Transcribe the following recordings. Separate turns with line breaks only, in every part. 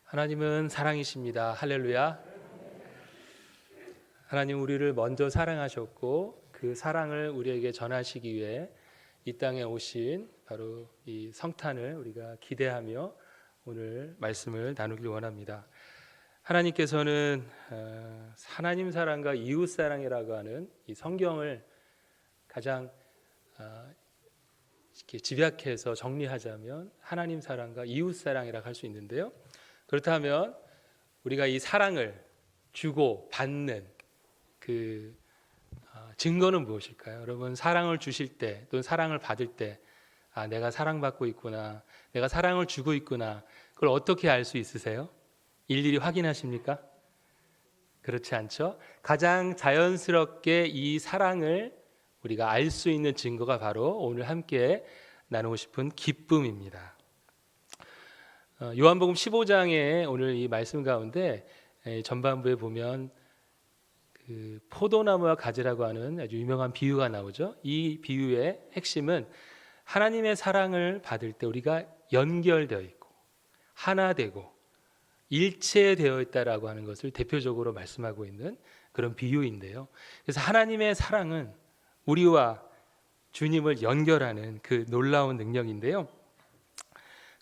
하나님은 사랑이십니다. 할렐루야. 하나님 우리를 먼저 사랑하셨고 그 사랑을 우리에게 전하시기 위해 이 땅에 오신 바로 이 성탄을 우리가 기대하며 오늘 말씀을 나누길 원합니다. 하나님께서는 하나님 사랑과 이웃 사랑이라고 하는 이 성경을 가장 이렇게 집약해서 정리하자면 하나님 사랑과 이웃 사랑이라고 할 수 있는데요. 그렇다면 우리가 이 사랑을 주고 받는 그 증거는 무엇일까요? 여러분, 사랑을 주실 때 또는 사랑을 받을 때 내가 사랑받고 있구나, 내가 사랑을 주고 있구나, 그걸 어떻게 알 수 있으세요? 일일이 확인하십니까? 그렇지 않죠? 가장 자연스럽게 이 사랑을 우리가 알 수 있는 증거가 바로 오늘 함께 나누고 싶은 기쁨입니다. 요한복음 15장에 오늘 이 말씀 가운데 전반부에 보면 그 포도나무와 가지라고 하는 아주 유명한 비유가 나오죠. 이 비유의 핵심은 하나님의 사랑을 받을 때 우리가 연결되어 있고 하나 되고 일체되어 있다라고 하는 것을 대표적으로 말씀하고 있는 그런 비유인데요. 그래서 하나님의 사랑은 우리와 주님을 연결하는 그 놀라운 능력인데요.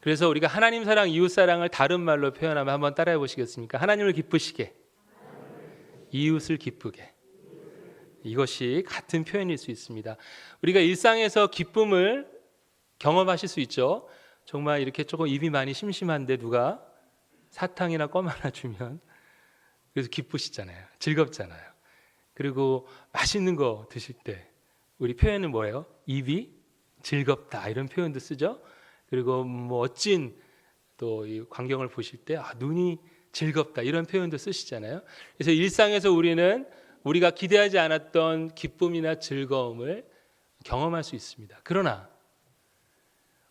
그래서 우리가 하나님 사랑, 이웃 사랑을 다른 말로 표현하면 한번 따라해 보시겠습니까? 하나님을 기쁘시게, 이웃을 기쁘게. 이것이 같은 표현일 수 있습니다. 우리가 일상에서 기쁨을 경험하실 수 있죠. 정말 이렇게 조금 입이 많이 심심한데 누가 사탕이나 껌 하나 주면 그래서 기쁘시잖아요. 즐겁잖아요. 그리고 맛있는 거 드실 때 우리 표현은 뭐예요? 입이 즐겁다 이런 표현도 쓰죠. 그리고 뭐 멋진 또 이 광경을 보실 때 눈이 즐겁다 이런 표현도 쓰시잖아요. 그래서 일상에서 우리는 우리가 기대하지 않았던 기쁨이나 즐거움을 경험할 수 있습니다. 그러나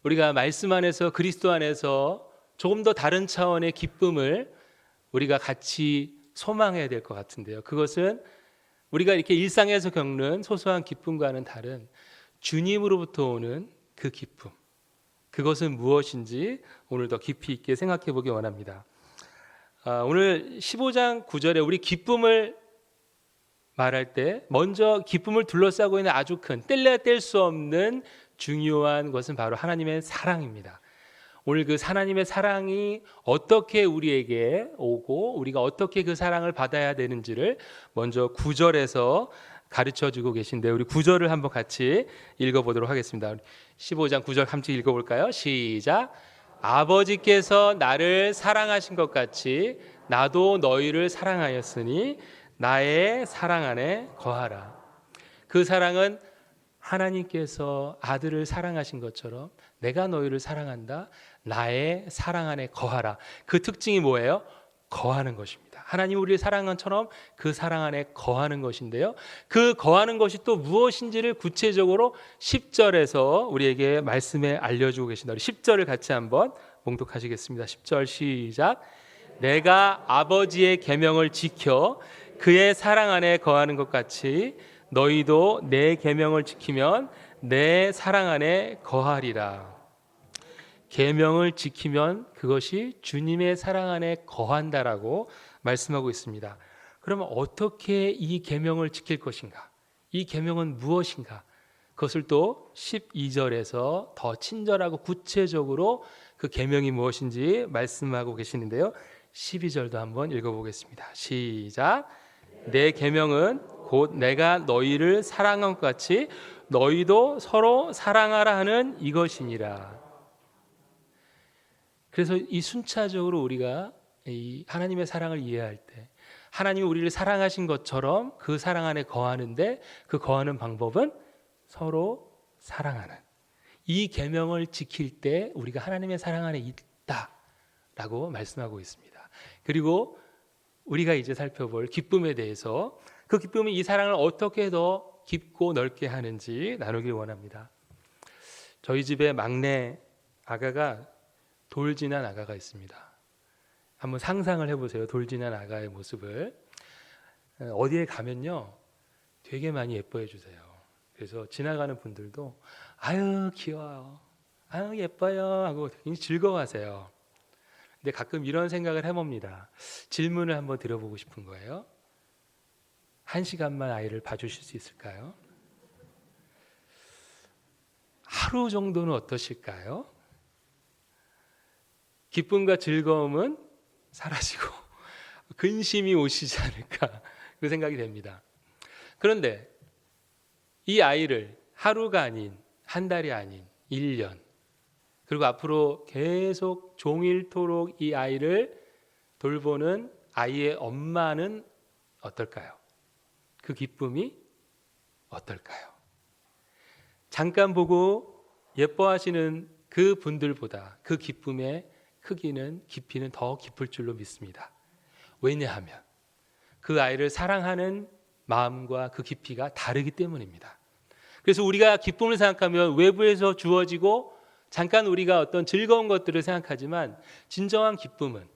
우리가 말씀 안에서 그리스도 안에서 조금 더 다른 차원의 기쁨을 우리가 같이 소망해야 될 것 같은데요. 그것은 우리가 이렇게 일상에서 겪는 소소한 기쁨과는 다른 주님으로부터 오는 그 기쁨, 그것은 무엇인지 오늘 더 깊이 있게 생각해 보기 원합니다. 오늘 15장 9절에 우리 기쁨을 말할 때 먼저 기쁨을 둘러싸고 있는 아주 큰 뗄래야 뗄 수 없는 중요한 것은 바로 하나님의 사랑입니다. 오늘 그 하나님의 사랑이 어떻게 우리에게 오고 우리가 어떻게 그 사랑을 받아야 되는지를 먼저 9절에서 가르쳐주고 계신데 우리 9절을 한번 같이 읽어보도록 하겠습니다. 15장 9절 함께 읽어볼까요? 시작. 아버지께서 나를 사랑하신 것 같이 나도 너희를 사랑하였으니 나의 사랑 안에 거하라. 그 사랑은 하나님께서 아들을 사랑하신 것처럼 내가 너희를 사랑한다. 나의 사랑 안에 거하라. 그 특징이 뭐예요? 거하는 것입니다. 하나님 우리를 사랑한 처럼 그 사랑 안에 거하는 것인데요. 그 거하는 것이 또 무엇인지를 구체적으로 10절에서 우리에게 말씀에 알려주고 계신다. 우리 10절을 같이 한번 봉독하시겠습니다. 10절 시작. 내가 아버지의 계명을 지켜 그의 사랑 안에 거하는 것 같이 너희도 내 계명을 지키면 내 사랑 안에 거하리라. 계명을 지키면 그것이 주님의 사랑 안에 거한다라고 말씀하고 있습니다. 그러면 어떻게 이 계명을 지킬 것인가? 이 계명은 무엇인가? 그것을 또 12절에서 더 친절하고 구체적으로 그 계명이 무엇인지 말씀하고 계시는데요. 12절도 한번 읽어보겠습니다. 시작. 내 계명은 곧 내가 너희를 사랑한 것 같이 너희도 서로 사랑하라 하는 이것이니라. 그래서 이 순차적으로 우리가 이 하나님의 사랑을 이해할 때 하나님이 우리를 사랑하신 것처럼 그 사랑 안에 거하는데 그 거하는 방법은 서로 사랑하는 이 계명을 지킬 때 우리가 하나님의 사랑 안에 있다라고 말씀하고 있습니다. 그리고 우리가 이제 살펴볼 기쁨에 대해서 그 기쁨이 이 사랑을 어떻게 더 깊고 넓게 하는지 나누길 원합니다. 저희 집에 막내 아가가 돌진한 아가가 있습니다. 한번 상상을 해보세요. 돌진한 아가의 모습을. 어디에 가면요 되게 많이 예뻐해 주세요. 그래서 지나가는 분들도 아유 귀여워요, 아유 예뻐요 하고 굉장히 즐거워하세요. 근데 가끔 이런 생각을 해봅니다. 질문을 한번 드려보고 싶은 거예요. 1시간만 아이를 봐주실 수 있을까요? 하루 정도는 어떠실까요? 기쁨과 즐거움은 사라지고 근심이 오시지 않을까 그 생각이 됩니다. 그런데 이 아이를 하루가 아닌 한 달이 아닌 1년 그리고 앞으로 계속 종일토록 이 아이를 돌보는 아이의 엄마는 어떨까요? 그 기쁨이 어떨까요? 잠깐 보고 예뻐하시는 그 분들보다 그 기쁨의 크기는 깊이는 더 깊을 줄로 믿습니다. 왜냐하면 그 아이를 사랑하는 마음과 그 깊이가 다르기 때문입니다. 그래서 우리가 기쁨을 생각하면 외부에서 주어지고 잠깐 우리가 어떤 즐거운 것들을 생각하지만 진정한 기쁨은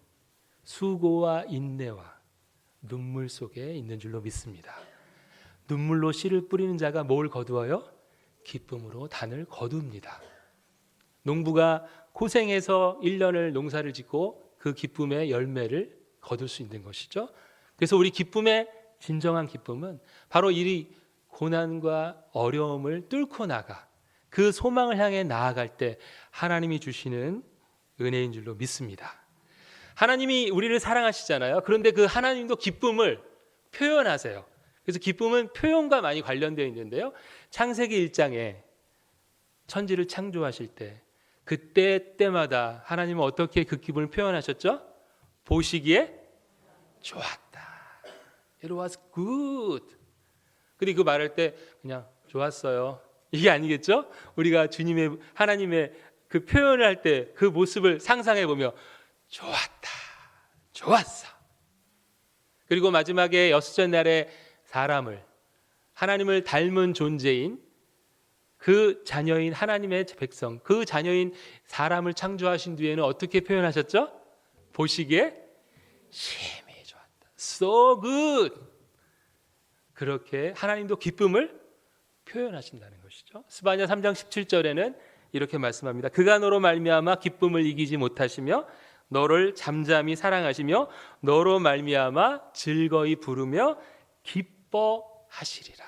수고와 인내와 눈물 속에 있는 줄로 믿습니다. 눈물로 씨를 뿌리는 자가 뭘 거두어요? 기쁨으로 단을 거둡니다. 농부가 고생해서 1년을 농사를 짓고 그 기쁨의 열매를 거둘 수 있는 것이죠. 그래서 우리 기쁨의 진정한 기쁨은 바로 이 고난과 어려움을 뚫고 나가 그 소망을 향해 나아갈 때 하나님이 주시는 은혜인 줄로 믿습니다. 하나님이 우리를 사랑하시잖아요. 그런데 그 하나님도 기쁨을 표현하세요. 그래서 기쁨은 표현과 많이 관련되어 있는데요. 창세기 1장에 천지를 창조하실 때 그때마다 하나님은 어떻게 그 기쁨을 표현하셨죠? 보시기에 좋았다. It was good. 그리고 그 말할 때 그냥 좋았어요. 이게 아니겠죠? 우리가 주님의 하나님의 그 표현을 할 때 그 모습을 상상해 보며 좋았다. 좋았어. 그리고 마지막에 여섯째 날에 사람을 하나님을 닮은 존재인 그 자녀인 하나님의 백성, 그 자녀인 사람을 창조하신 뒤에는 어떻게 표현하셨죠? 보시기에 심히 좋았다. So good. 그렇게 하나님도 기쁨을 표현하신다는 것이죠. 스바냐 3장 17절에는 이렇게 말씀합니다. 그가 너로 말미암아 기쁨을 이기지 못하시며 너를 잠잠히 사랑하시며 너로 말미암아 즐거이 부르며 기뻐하시리라.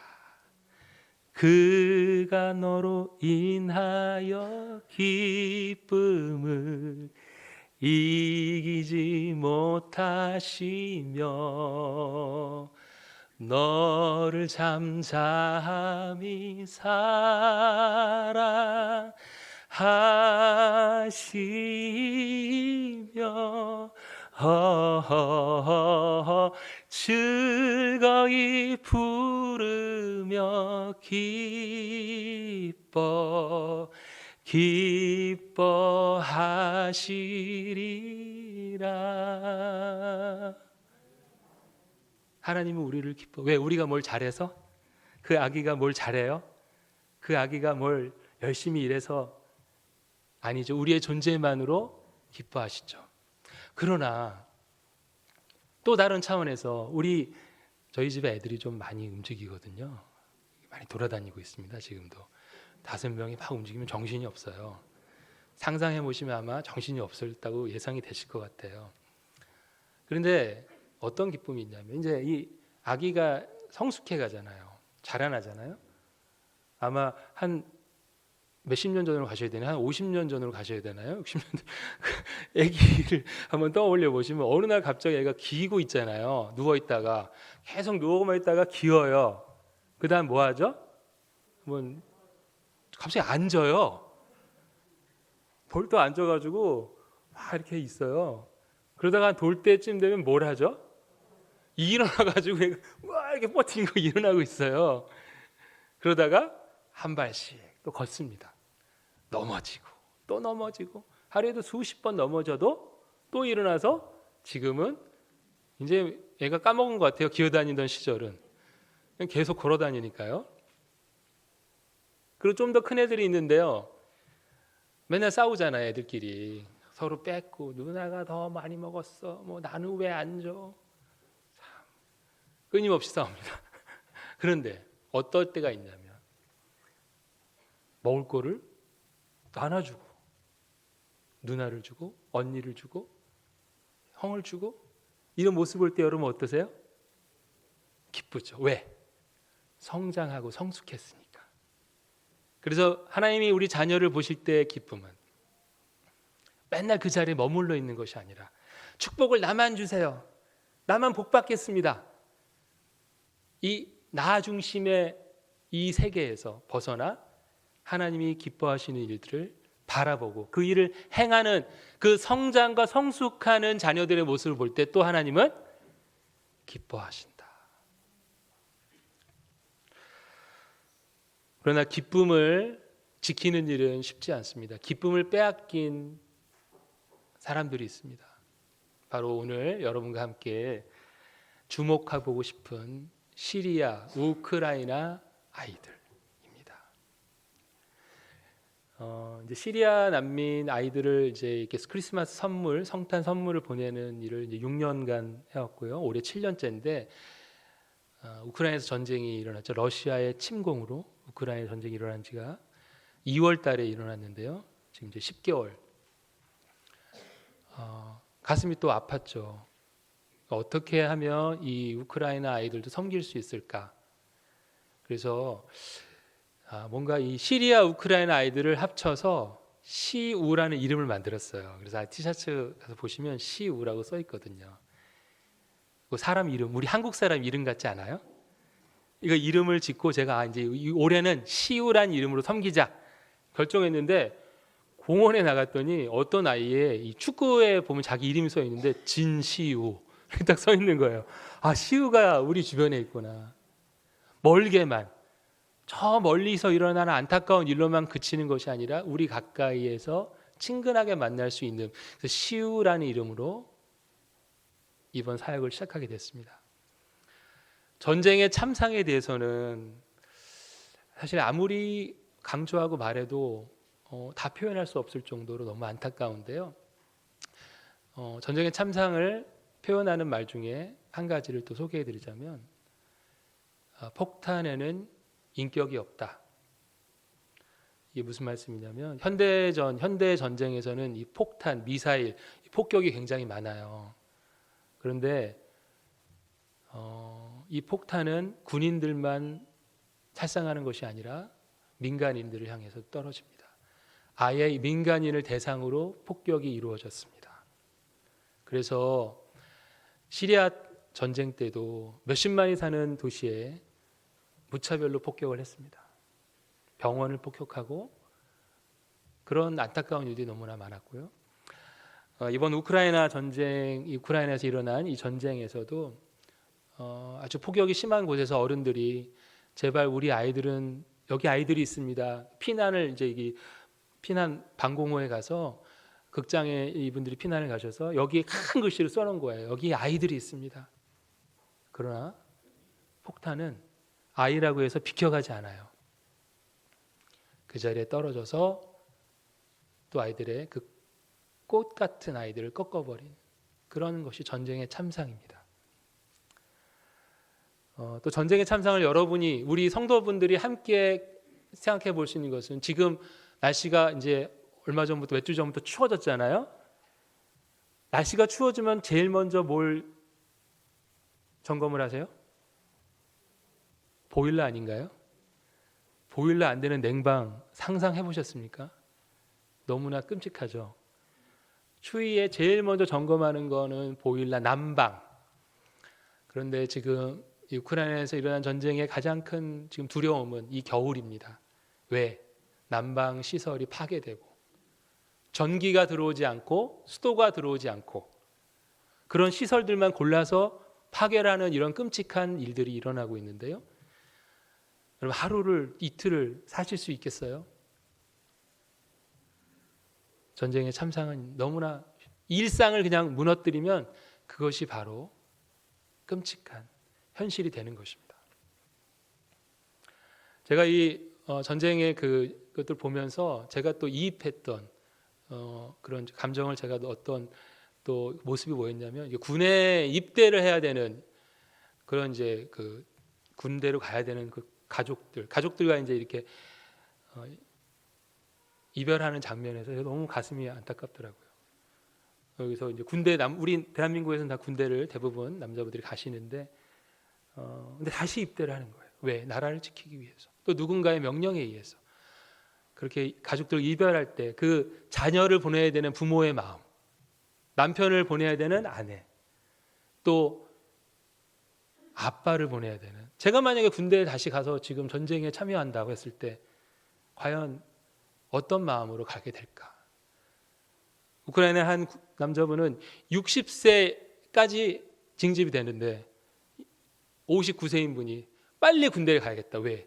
그가 너로 인하여 기쁨을 이기지 못하시며 너를 잠잠히 사랑하시며 즐거이 부르며 기뻐하시리라. 하나님은 우리를 기뻐. 왜? 우리가 뭘 잘해서? 그 아기가 뭘 잘해요? 그 아기가 뭘 열심히 일해서? 아니죠. 우리의 존재만으로 기뻐하시죠. 그러나 또 다른 차원에서 저희 집에 애들이 좀 많이 움직이거든요. 많이 돌아다니고 있습니다. 지금도 5명이 막 움직이면 정신이 없어요. 상상해 보시면 아마 정신이 없었다고 예상이 되실 것 같아요. 그런데 어떤 기쁨이 있냐면 이제 이 아기가 성숙해 가잖아요. 자라나잖아요. 아마 한 몇십 년 전으로 가셔야 되나요? 한 50년 전으로 가셔야 되나요? 60년 전. 아기를 한번 떠올려 보시면 어느 날 갑자기 애가 기고 있잖아요. 누워 있다가 계속 누워만 있다가 기어요. 그다음 뭐 하죠? 한번 갑자기 앉아요. 벌떡 앉아가지고 막 이렇게 있어요. 그러다가 한 돌 때쯤 되면 뭘 하죠? 일어나가지고 애가 와 이렇게 버티고 일어나고 있어요. 그러다가 한 발씩 또 걷습니다. 넘어지고 또 넘어지고 하루에도 수십 번 넘어져도 또 일어나서 지금은 이제 애가 까먹은 것 같아요. 기어다니던 시절은 그냥 계속 걸어다니니까요. 그리고 좀 더 큰 애들이 있는데요. 맨날 싸우잖아요. 애들끼리 서로 뺏고 누나가 더 많이 먹었어. 뭐 나는 왜 안 줘? 끊임없이 싸웁니다. 그런데 어떨 때가 있냐면 먹을 거를 나눠주고 누나를 주고 언니를 주고 형을 주고 이런 모습 볼 때 여러분 어떠세요? 기쁘죠. 왜? 성장하고 성숙했으니까. 그래서 하나님이 우리 자녀를 보실 때의 기쁨은 맨날 그 자리에 머물러 있는 것이 아니라 축복을 나만 주세요. 나만 복 받겠습니다. 이 나 중심의 이 세계에서 벗어나 하나님이 기뻐하시는 일들을 바라보고 그 일을 행하는 그 성장과 성숙하는 자녀들의 모습을 볼 때 또 하나님은 기뻐하신다. 그러나 기쁨을 지키는 일은 쉽지 않습니다. 기쁨을 빼앗긴 사람들이 있습니다. 바로 오늘 여러분과 함께 주목해보고 싶은 시리아, 우크라이나 아이들입니다. 이제 시리아 난민 아이들을 이제 이렇게 크리스마스 선물, 성탄 선물을 보내는 일을 이제 6년간 해왔고요. 올해 7년째인데 우크라이나에서 전쟁이 일어났죠. 러시아의 침공으로 우크라이나 전쟁이 일어난 지가 2월 달에 일어났는데요. 지금 이제 10개월. 가슴이 또 아팠죠. 어떻게 하면 이 우크라이나 아이들도 섬길 수 있을까? 그래서 뭔가 이 시리아 우크라이나 아이들을 합쳐서 시우라는 이름을 만들었어요. 그래서 티셔츠 가서 보시면 시우라고 써 있거든요. 그 사람 이름, 우리 한국 사람 이름 같지 않아요? 이거 이름을 짓고 제가 이제 올해는 시우란 이름으로 섬기자 결정했는데 공원에 나갔더니 어떤 아이의 이 축구에 보면 자기 이름이 써 있는데 진시우 이렇게 딱 써 있는 거예요. 시우가 우리 주변에 있구나. 멀게만 저 멀리서 일어나는 안타까운 일로만 그치는 것이 아니라 우리 가까이에서 친근하게 만날 수 있는 시우라는 이름으로 이번 사역을 시작하게 됐습니다. 전쟁의 참상에 대해서는 사실 아무리 강조하고 말해도 다 표현할 수 없을 정도로 너무 안타까운데요. 전쟁의 참상을 표현하는 말 중에 한 가지를 또 소개해드리자면 폭탄에는 인격이 없다. 이게 무슨 말씀이냐면 현대 전쟁에서는 이 폭탄, 미사일, 이 폭격이 굉장히 많아요. 그런데 이 폭탄은 군인들만 살상하는 것이 아니라 민간인들을 향해서 떨어집니다. 아예 민간인을 대상으로 폭격이 이루어졌습니다. 그래서 시리아 전쟁 때도 몇십만이 사는 도시에 무차별로 폭격을 했습니다. 병원을 폭격하고 그런 안타까운 일들이 너무나 많았고요. 이번 우크라이나에서 일어난 이 전쟁에서도 아주 폭격이 심한 곳에서 어른들이 제발 우리 아이들은 여기 아이들이 있습니다. 피난을 이제 피난 방공호에 가서 극장에 이분들이 피난을 가셔서 여기에 큰 글씨를 써놓은 거예요. 여기 아이들이 있습니다. 그러나 폭탄은 아이라고 해서 비켜가지 않아요. 그 자리에 떨어져서 또 아이들의 그 꽃 같은 아이들을 꺾어버린 그런 것이 전쟁의 참상입니다. 또 전쟁의 참상을 여러분이 우리 성도분들이 함께 생각해 볼 수 있는 것은 지금 날씨가 이제 얼마 전부터 몇 주 전부터 추워졌잖아요. 날씨가 추워지면 제일 먼저 뭘 점검을 하세요? 보일러 아닌가요? 보일러 안 되는 냉방 상상해 보셨습니까? 너무나 끔찍하죠. 추위에 제일 먼저 점검하는 거는 보일러 난방. 그런데 지금 우크라이나에서 일어난 전쟁의 가장 큰 지금 두려움은 이 겨울입니다. 왜? 난방 시설이 파괴되고 전기가 들어오지 않고 수도가 들어오지 않고 그런 시설들만 골라서 파괴라는 이런 끔찍한 일들이 일어나고 있는데요. 여러분 하루를 이틀을 사실 수 있겠어요? 전쟁의 참상은 너무나 일상을 그냥 무너뜨리면 그것이 바로 끔찍한 현실이 되는 것입니다. 제가 이 전쟁의 그것들 보면서 제가 또 이입했던 그런 감정을 제가 어떤 또 모습이 뭐였냐면 군에 입대를 해야 되는 그런 이제 그 군대로 가야 되는 그 가족들과 이제 이렇게 이별하는 장면에서 너무 가슴이 안타깝더라고요. 여기서 이제 우리 대한민국에서는 다 군대를 대부분 남자분들이 가시는데, 근데 다시 입대를 하는 거예요. 왜? 나라를 지키기 위해서. 또 누군가의 명령에 의해서. 그렇게 가족들 이별할 때 그 자녀를 보내야 되는 부모의 마음, 남편을 보내야 되는 아내, 또 아빠를 보내야 되는. 제가 만약에 군대에 다시 가서 지금 전쟁에 참여한다고 했을 때 과연 어떤 마음으로 가게 될까? 우크라이나 한 남자분은 60세까지 징집이 되는데 59세인 분이 빨리 군대에 가야겠다. 왜?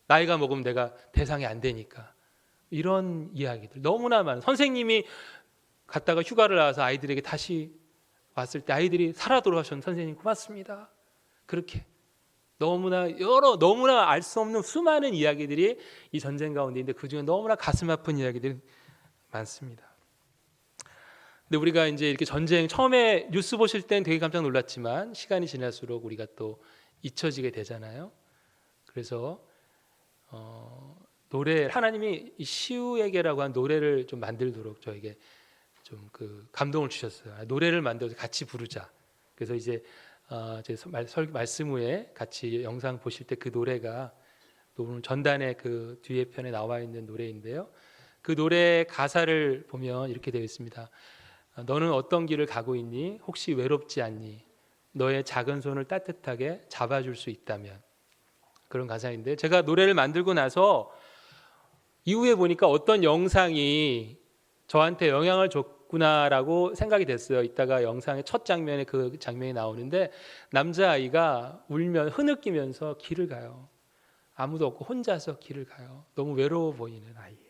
나이가 먹으면 내가 대상이 안 되니까. 이런 이야기들 너무나 많은. 선생님이 갔다가 휴가를 나와서 아이들에게 다시 왔을 때 아이들이 살아 돌아오셨는 선생님 고맙습니다. 그렇게 너무나 알 수 없는 수많은 이야기들이 이 전쟁 가운데 있는데 그중에 너무나 가슴 아픈 이야기들이 많습니다. 근데 우리가 이제 이렇게 전쟁 처음에 뉴스 보실 땐 되게 깜짝 놀랐지만 시간이 지날수록 우리가 또 잊혀지게 되잖아요. 그래서 노래, 하나님이 시우에게라고 한 노래를 좀 만들도록 저에게 좀 그 감동을 주셨어요. 노래를 만들어서 같이 부르자. 그래서 이제 제 말씀 후에 같이 영상 보실 때 그 노래가 또 오늘 전단의 그 뒤에 편에 나와 있는 노래인데요. 그 노래 가사를 보면 이렇게 되어 있습니다. 너는 어떤 길을 가고 있니? 혹시 외롭지 않니? 너의 작은 손을 따뜻하게 잡아줄 수 있다면. 그런 가사인데 제가 노래를 만들고 나서 이후에 보니까 어떤 영상이 저한테 영향을 줬구나라고 생각이 됐어요. 이따가 영상의 첫 장면에 그 장면이 나오는데 남자아이가 울면 흐느끼면서 길을 가요. 아무도 없고 혼자서 길을 가요. 너무 외로워 보이는 아이예요.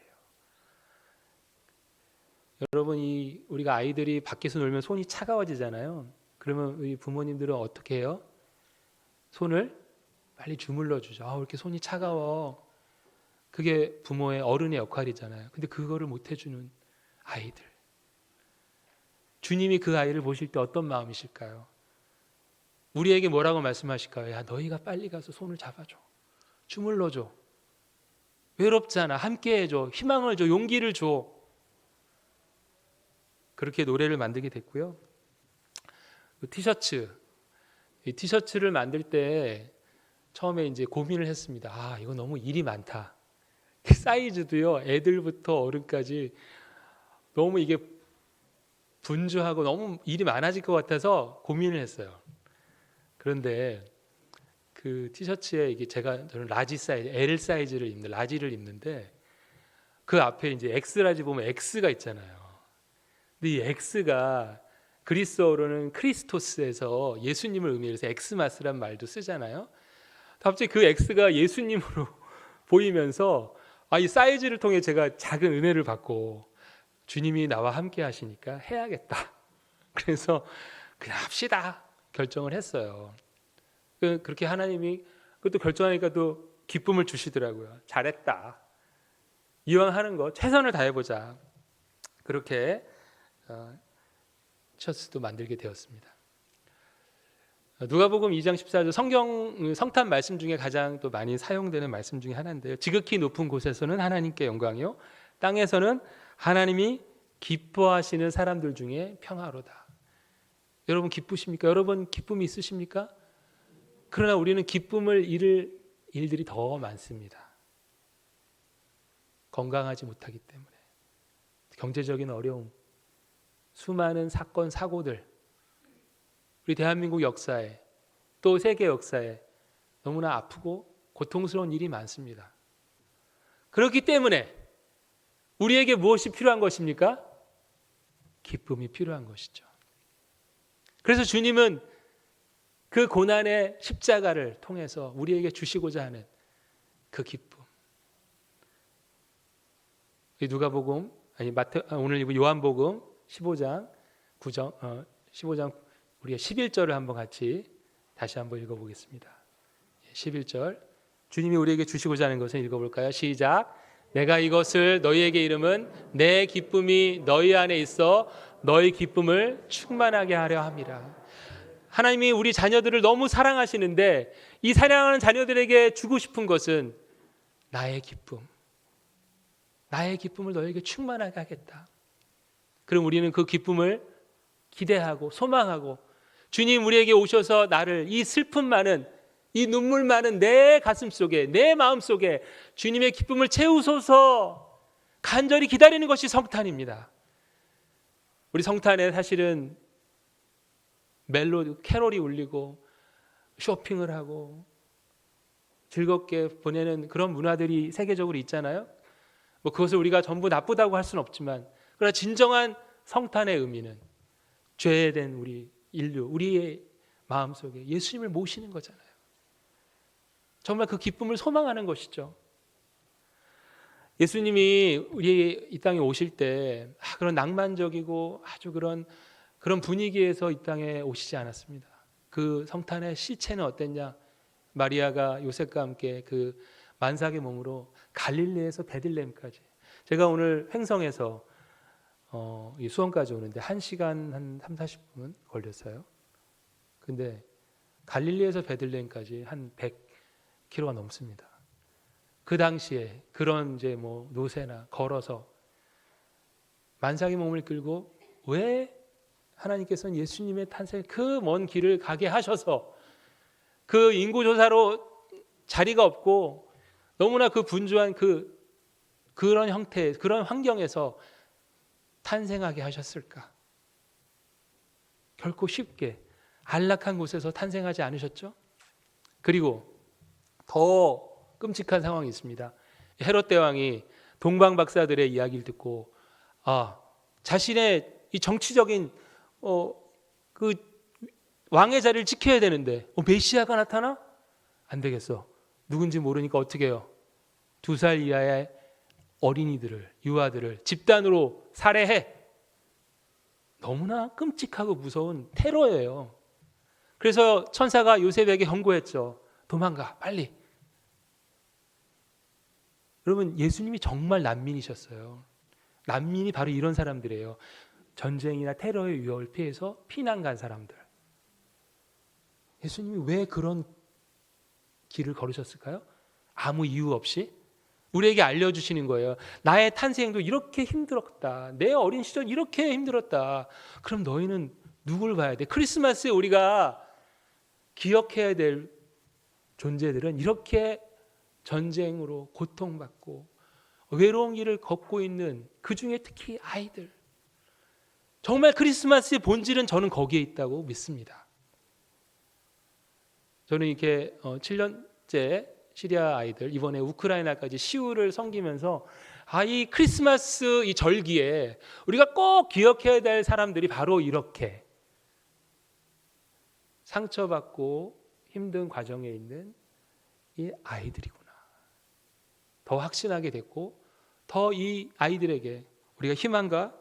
여러분, 우리가 아이들이 밖에서 놀면 손이 차가워지잖아요. 그러면 우리 부모님들은 어떻게 해요? 손을 빨리 주물러 주죠. 왜 이렇게 손이 차가워? 그게 부모의 어른의 역할이잖아요. 근데 그거를 못 해주는 아이들. 주님이 그 아이를 보실 때 어떤 마음이실까요? 우리에게 뭐라고 말씀하실까요? 야, 너희가 빨리 가서 손을 잡아줘. 주물러줘. 외롭잖아. 함께 해줘. 희망을 줘. 용기를 줘. 그렇게 노래를 만들게 됐고요. 이 티셔츠를 만들 때 처음에 이제 고민을 했습니다. 이거 너무 일이 많다. 사이즈도요, 애들부터 어른까지 너무 이게 분주하고 너무 일이 많아질 것 같아서 고민을 했어요. 그런데 그 티셔츠에 저는 라지 사이즈, L 사이즈를 입는 라지를 입는데 그 앞에 이제 X라지 보면 X가 있잖아요. 근데 이 X가 그리스어로는 크리스토스에서 예수님을 의미해서 엑스마스란 말도 쓰잖아요. 갑자기 그 X가 예수님으로 보이면서 이 사이즈를 통해 제가 작은 은혜를 받고 주님이 나와 함께 하시니까 해야겠다. 그래서 그냥 합시다 결정을 했어요. 그렇게 하나님이 그것도 결정하니까 또 기쁨을 주시더라고요. 잘했다. 이왕 하는 거 최선을 다해보자. 그렇게 티셔츠도 만들게 되었습니다. 누가복음 2장 14절 성탄 말씀 중에 가장 또 많이 사용되는 말씀 중에 하나인데요. 지극히 높은 곳에서는 하나님께 영광이요, 땅에서는 하나님이 기뻐하시는 사람들 중에 평화로다. 여러분 기쁘십니까? 여러분 기쁨이 있으십니까? 그러나 우리는 기쁨을 잃을 일들이 더 많습니다. 건강하지 못하기 때문에, 경제적인 어려움, 수많은 사건 사고들, 우리 대한민국 역사에 또 세계 역사에 너무나 아프고 고통스러운 일이 많습니다. 그렇기 때문에 우리에게 무엇이 필요한 것입니까? 기쁨이 필요한 것이죠. 그래서 주님은 그 고난의 십자가를 통해서 우리에게 주시고자 하는 그 기쁨. 누가복음 오늘 요한복음 15장 15장 우리가 11절을 한번 같이 다시 한번 읽어보겠습니다. 11절 주님이 우리에게 주시고자 하는 것을 읽어볼까요? 시작. 내가 이것을 너희에게 이름은 내 기쁨이 너희 안에 있어 너희 기쁨을 충만하게 하려 함이라. 하나님이 우리 자녀들을 너무 사랑하시는데 이 사랑하는 자녀들에게 주고 싶은 것은 나의 기쁨. 나의 기쁨을 너에게 충만하게 하겠다. 그럼 우리는 그 기쁨을 기대하고 소망하고 주님 우리에게 오셔서 나를 이 슬픔 많은 이 눈물 많은 내 가슴 속에 내 마음 속에 주님의 기쁨을 채우소서 간절히 기다리는 것이 성탄입니다. 우리 성탄에 사실은 멜로디 캐롤이 울리고 쇼핑을 하고 즐겁게 보내는 그런 문화들이 세계적으로 있잖아요. 뭐 그것을 우리가 전부 나쁘다고 할 수는 없지만 그러나 진정한 성탄의 의미는 죄된 우리 인류, 우리의 마음속에 예수님을 모시는 거잖아요. 정말 그 기쁨을 소망하는 것이죠. 예수님이 우리 이 땅에 오실 때 그런 낭만적이고 아주 그런 분위기에서 이 땅에 오시지 않았습니다. 그 성탄의 시체는 어땠냐? 마리아가 요셉과 함께 그 만삭의 몸으로 갈릴리에서 베들레헴까지. 제가 오늘 횡성에서 이 수원까지 오는데 1시간 한 30-40분 걸렸어요. 근데 갈릴리에서 베들레헴까지 한 100km가 넘습니다. 그 당시에 그런 이제 뭐 노새나 걸어서 만삭의 몸을 끌고 왜 하나님께서는 예수님의 탄생 그 먼 길을 가게 하셔서 그 인구조사로 자리가 없고 너무나 그 분주한 그런 형태, 그런 환경에서 탄생하게 하셨을까? 결코 쉽게 안락한 곳에서 탄생하지 않으셨죠? 그리고 더 끔찍한 상황이 있습니다. 헤롯 대왕이 동방 박사들의 이야기를 듣고 자신의 이 정치적인 그 왕의 자리를 지켜야 되는데 메시아가 나타나? 안 되겠어. 누군지 모르니까 어떻게 해요? 2살 이하의 어린이들을, 유아들을 집단으로 살해해. 너무나 끔찍하고 무서운 테러예요. 그래서 천사가 요셉에게 경고했죠. 도망가, 빨리. 여러분, 예수님이 정말 난민이셨어요. 난민이 바로 이런 사람들이에요. 전쟁이나 테러의 위협을 피해서 피난 간 사람들. 예수님이 왜 그런 길을 걸으셨을까요? 아무 이유 없이 우리에게 알려주시는 거예요. 나의 탄생도 이렇게 힘들었다. 내 어린 시절 이렇게 힘들었다. 그럼 너희는 누굴 봐야 돼? 크리스마스에 우리가 기억해야 될 존재들은 이렇게 전쟁으로 고통받고 외로운 길을 걷고 있는 그중에 특히 아이들. 정말 크리스마스의 본질은 저는 거기에 있다고 믿습니다. 저는 이렇게 7년째 시리아 아이들, 이번에 우크라이나까지 시우를 섬기면서 이 크리스마스 이 절기에 우리가 꼭 기억해야 될 사람들이 바로 이렇게 상처받고 힘든 과정에 있는 이 아이들이구나. 더 확신하게 됐고 더 이 아이들에게 우리가 희망과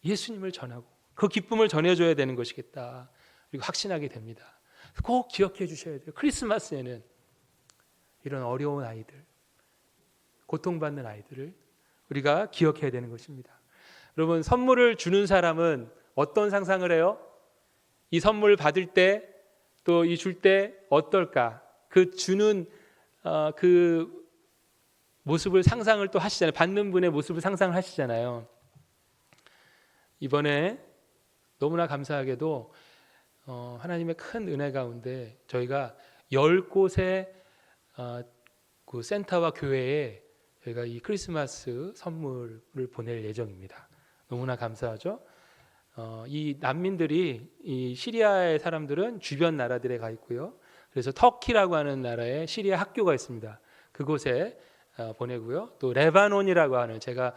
예수님을 전하고 그 기쁨을 전해줘야 되는 것이겠다. 그리고 확신하게 됩니다. 꼭 기억해 주셔야 돼요. 크리스마스에는 이런 어려운 아이들, 고통받는 아이들을 우리가 기억해야 되는 것입니다. 여러분, 선물을 주는 사람은 어떤 상상을 해요? 이 선물 받을 때 또 이 줄 때 어떨까? 그 주는 그 모습을 상상을 또 하시잖아요. 받는 분의 모습을 상상을 하시잖아요. 이번에 너무나 감사하게도 하나님의 큰 은혜 가운데 저희가 10곳의 그 센터와 교회에 저희가 이 크리스마스 선물을 보낼 예정입니다. 너무나 감사하죠. 이 난민들이 이 시리아의 사람들은 주변 나라들에 가 있고요. 그래서 터키라고 하는 나라에 시리아 학교가 있습니다. 그곳에 보내고요. 또 레바논이라고 하는 제가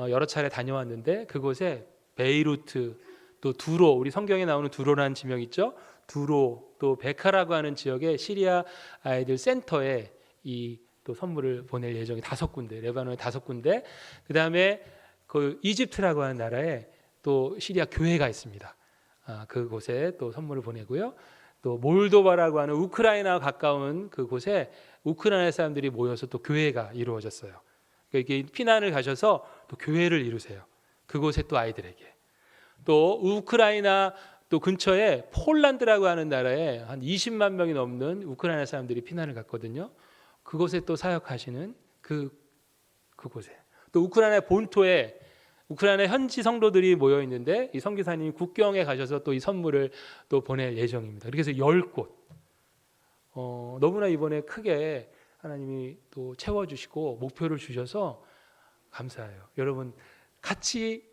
여러 차례 다녀왔는데 그곳에 베이루트 또 두로, 우리 성경에 나오는 두로라는 지명 있죠. 두로 또 베카라고 하는 지역의 시리아 아이들 센터에 이 또 선물을 보낼 예정이 5군데, 레바논에 5군데. 그 다음에 그 이집트라고 하는 나라에 또 시리아 교회가 있습니다. 그곳에 또 선물을 보내고요. 또 몰도바라고 하는 우크라이나 가까운 그곳에 우크라이나 사람들이 모여서 또 교회가 이루어졌어요. 그러니까 이렇게 피난을 가셔서 또 교회를 이루세요. 그곳에 또 아이들에게. 또 우크라이나 또 근처에 폴란드라고 하는 나라에 한 20만 명이 넘는 우크라이나 사람들이 피난을 갔거든요. 그곳에 또 사역하시는 그곳에 또 우크라이나 본토에 우크라이나 현지 성도들이 모여 있는데 이 선교사님이 국경에 가셔서 또 이 선물을 또 보낼 예정입니다. 그래서 10곳. 너무나 이번에 크게 하나님이 또 채워주시고 목표를 주셔서 감사해요. 여러분 같이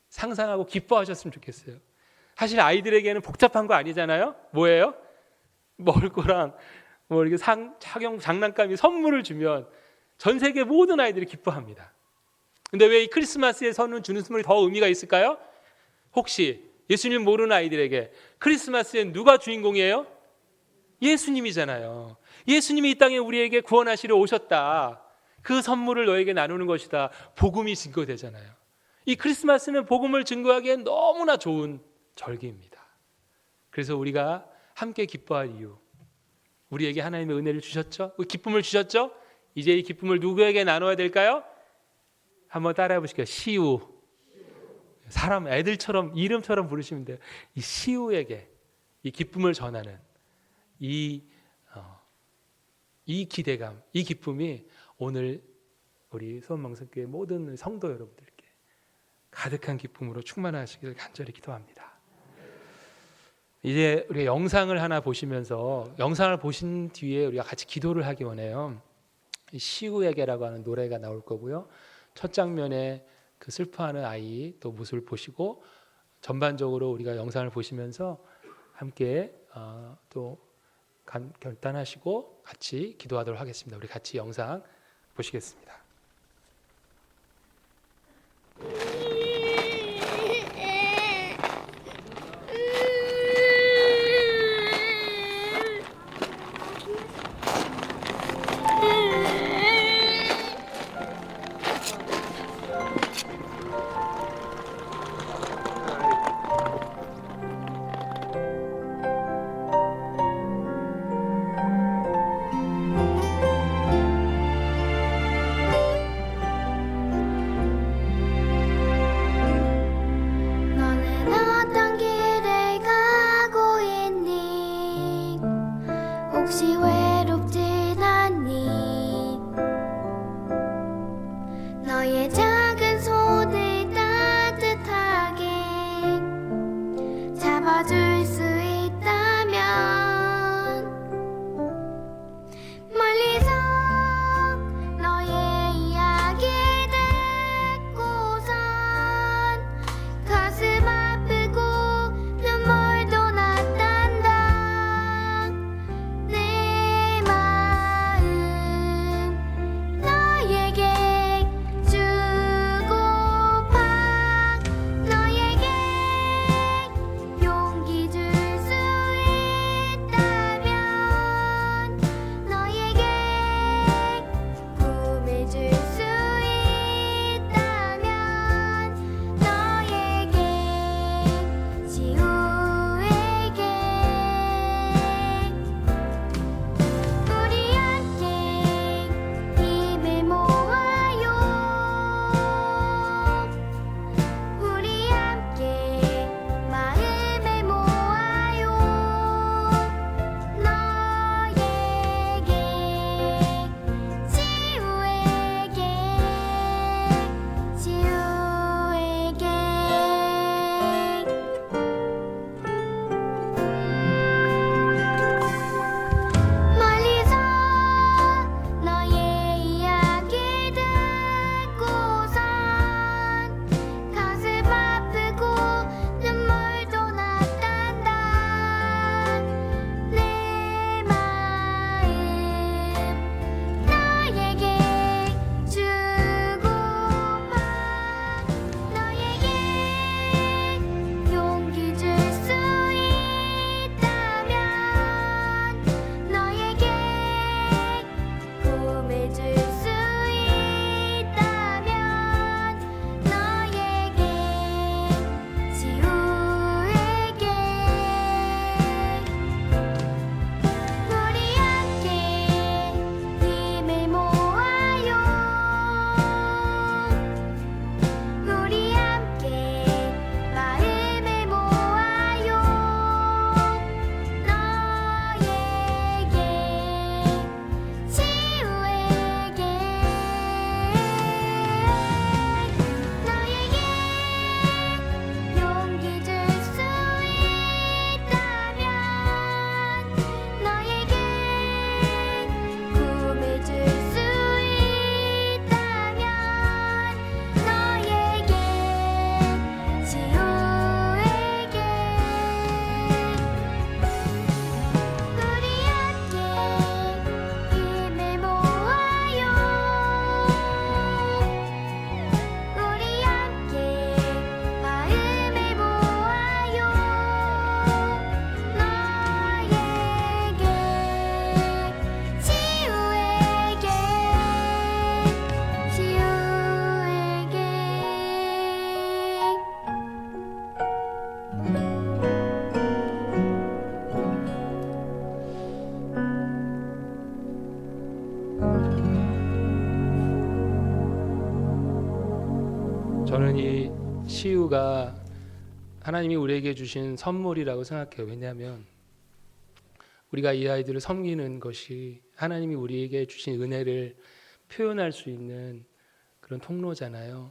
상상하고 기뻐하셨으면 좋겠어요. 사실 아이들에게는 복잡한 거 아니잖아요. 뭐예요? 먹을 거랑 뭐 이렇게 착용 장난감이 선물을 주면 전 세계 모든 아이들이 기뻐합니다. 근데 왜 이 크리스마스에 주는 선물이 더 의미가 있을까요? 혹시 예수님 모르는 아이들에게 크리스마스엔 누가 주인공이에요? 예수님이잖아요. 예수님이 이 땅에 우리에게 구원하시러 오셨다. 그 선물을 너에게 나누는 것이다. 복음이 증거되잖아요. 이 크리스마스는 복음을 증거하기에 너무나 좋은 절기입니다. 그래서 우리가 함께 기뻐할 이유, 우리에게 하나님의 은혜를 주셨죠? 기쁨을 주셨죠? 이제 이 기쁨을 누구에게 나눠야 될까요? 한번 따라해 보실게요. 시우. 사람 애들처럼 이름처럼 부르시면 돼요. 이 시우에게 이 기쁨을 전하는 이 기대감, 이 기쁨이 오늘 우리 수원망성교회 모든 성도 여러분들께 가득한 기쁨으로 충만하시길 간절히 기도합니다. 이제 우리가 영상을 하나 보시면서 영상을 보신 뒤에 우리가 같이 기도를 하기 원해요. 시우에게라고 하는 노래가 나올 거고요. 첫 장면에 그 슬퍼하는 아이 또 모습을 보시고 전반적으로 우리가 영상을 보시면서 함께 또 결단하시고 같이 기도하도록 하겠습니다. 우리 같이 영상 보시겠습니다. 시우가 하나님이 우리에게 주신 선물이라고 생각해요. 왜냐하면 우리가 이 아이들을 섬기는 것이 하나님이 우리에게 주신 은혜를 표현할 수 있는 그런 통로잖아요.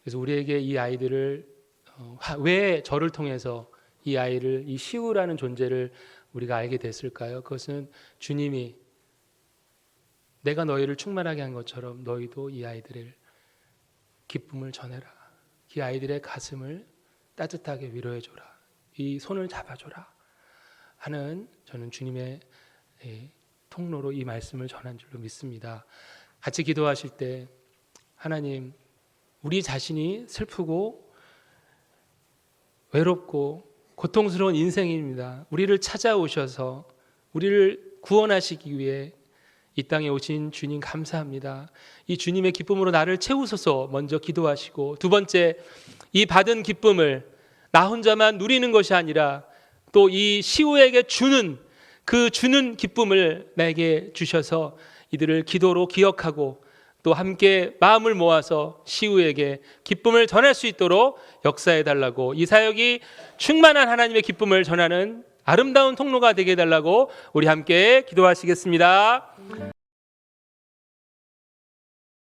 그래서 우리에게 이 아이들을 왜 저를 통해서 이 아이를, 이 시우라는 존재를 우리가 알게 됐을까요? 그것은 주님이 내가 너희를 충만하게 한 것처럼 너희도 이 아이들을 기쁨을 전해라. 이 아이들의 가슴을 따뜻하게 위로해줘라. 이 손을 잡아줘라 하는, 저는 주님의 통로로 이 말씀을 전한 줄로 믿습니다. 같이 기도하실 때 하나님, 우리 자신이 슬프고 외롭고 고통스러운 인생입니다. 우리를 찾아오셔서 우리를 구원하시기 위해 이 땅에 오신 주님 감사합니다. 이 주님의 기쁨으로 나를 채우소서 먼저 기도하시고, 두 번째, 이 받은 기쁨을 나 혼자만 누리는 것이 아니라 또 이 시우에게 주는 기쁨을 내게 주셔서 이들을 기도로 기억하고 또 함께 마음을 모아서 시우에게 기쁨을 전할 수 있도록 역사해 달라고, 이 사역이 충만한 하나님의 기쁨을 전하는 아름다운 통로가 되게 해달라고 우리 함께 기도하시겠습니다.